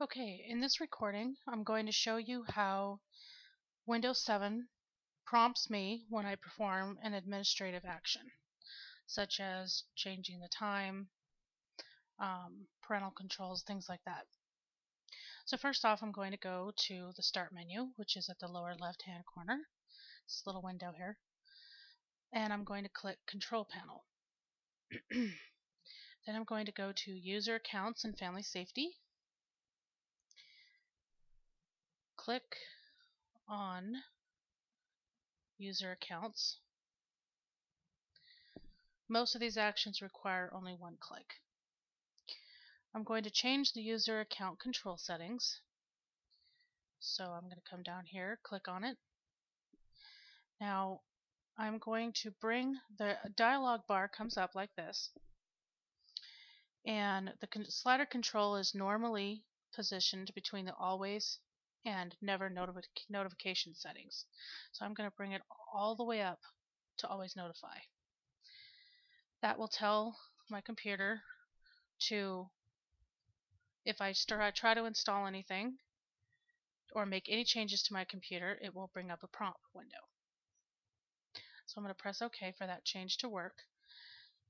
Okay, in this recording, I'm going to show you how Windows 7 prompts me when I perform an administrative action, such as changing the time, parental controls, things like that. So first off, I'm going to go to the Start menu, which is at the lower left-hand corner, this little window here, and I'm going to click Control Panel. Then I'm going to go to User Accounts and Family Safety, click on User Accounts. Most of these actions require only one click. I'm going to change the user account control settings. So I'm going to come down here, click on it. Now I'm going to bring the dialog bar comes up like this. And the slider control is normally positioned between the always and never notification settings. So I'm going to bring it all the way up to always notify. That will tell my computer to, if I try to install anything or make any changes to my computer, it will bring up a prompt window. So I'm going to press OK for that change to work,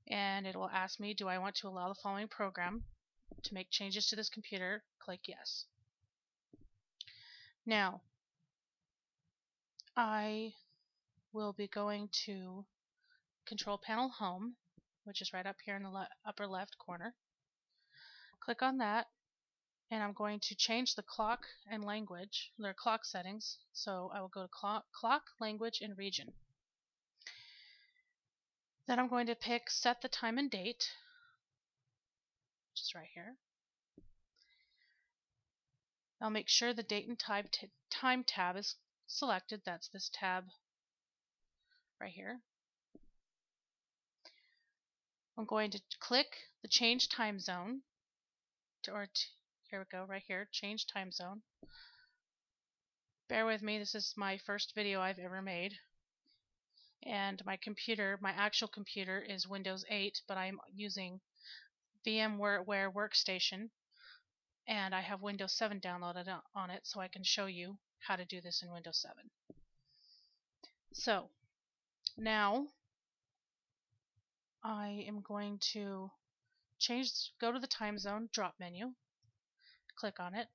and it will ask me, do I want to allow the following program to make changes to this computer? Click yes. Now I will be going to Control Panel Home, which is right up here in the upper left corner. Click on that, and I'm going to change the clock and language, their clock settings. So I will go to clock, language, and region. Then I'm going to pick Set the Time and Date, which is right here. I'll make sure the Date and Time tab is selected. That's this tab right here. I'm going to click the Change Time Zone, here we go, right here, Change Time Zone. Bear with me, this is my first video I've ever made. And my computer, my actual computer, is Windows 8, but I'm using VMware Workstation, and I have Windows 7 downloaded on it, so I can show you how to do this in Windows 7. So now I am going to go to the time zone drop menu, click on it.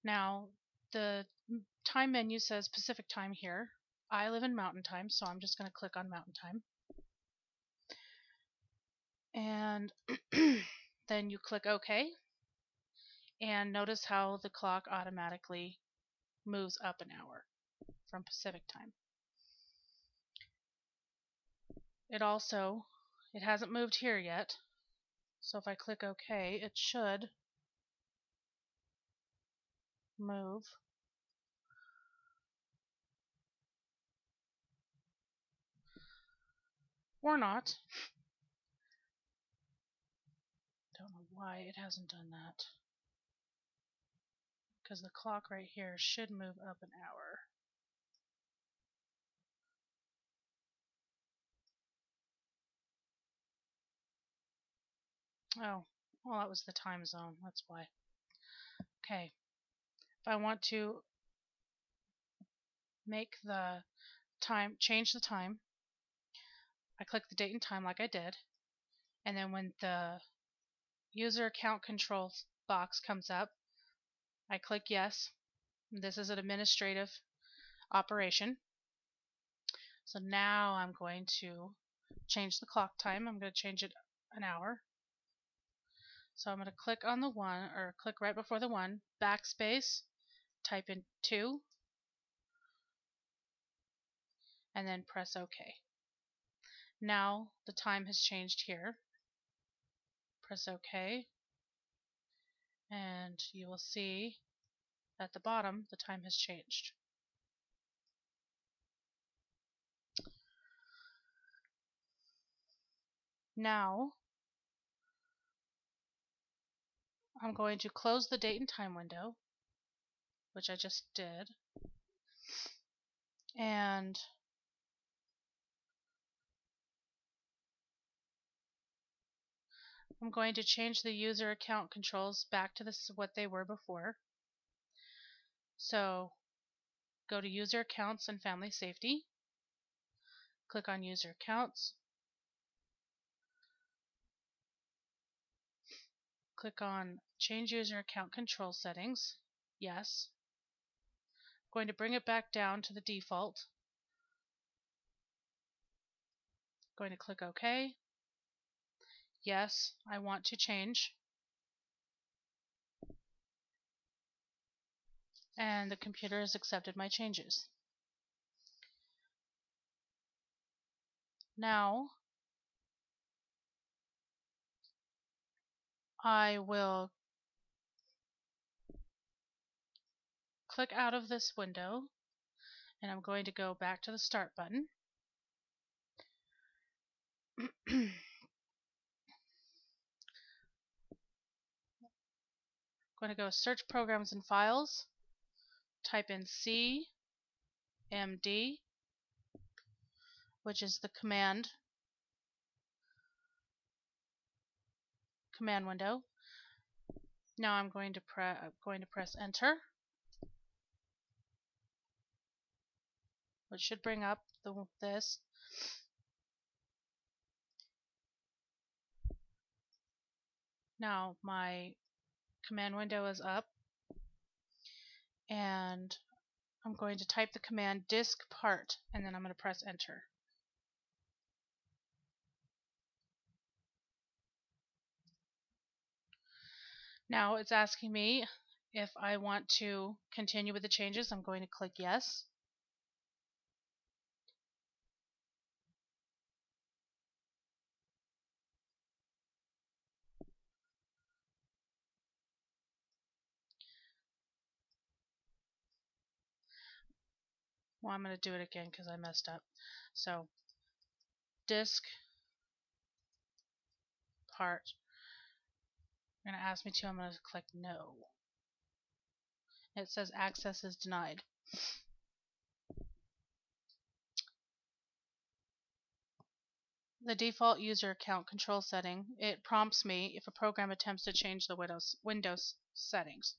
Now the time menu says Pacific time here. I live in Mountain Time, so I'm just going to click on Mountain Time. And then you click OK, and notice how the clock automatically moves up an hour from Pacific time. It hasn't moved here yet, so if I click OK, it should move. Or not. Don't know why it hasn't done that. Because the clock right here should move up an hour. Oh, well, that was the time zone. That's why. Okay. If I want to make the time, change the time, I click the date and time like I did. And then when the user account controls box comes up, I click yes. This is an administrative operation. So now I'm going to change the clock time. I'm going to change it an hour. So I'm going to click on the 1, or click right before the 1, backspace, type in 2, and then press OK. Now the time has changed here. Press OK, and you will see at the bottom the time has changed. Now I'm going to close the date and time window, which I just did, and I'm going to change the user account controls back to what they were before. So go to User Accounts and Family Safety. Click on User Accounts. Click on Change User Account Control Settings. Yes. I'm going to bring it back down to the default. I'm going to click OK. Yes, I want to change. And the computer has accepted my changes. Now I will click out of this window and I'm going to go back to the Start button. I'm going to go Search Programs and Files, type in CMD, which is the command window. Now I'm going to press Enter, which should bring up this. Now my command window is up, and I'm going to type the command disk part, and then I'm going to press Enter. Now it's asking me if I want to continue with the changes. I'm going to click Yes. Well, I'm going to do it again because I messed up. So, disk part. You're going to ask me to. I'm going to click No. It says access is denied. The default user account control setting, it prompts me if a program attempts to change the Windows settings.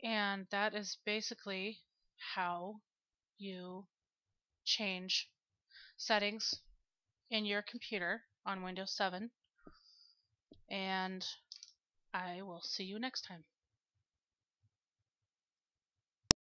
And that is basically how you change settings in your computer on Windows 7. And I will see you next time.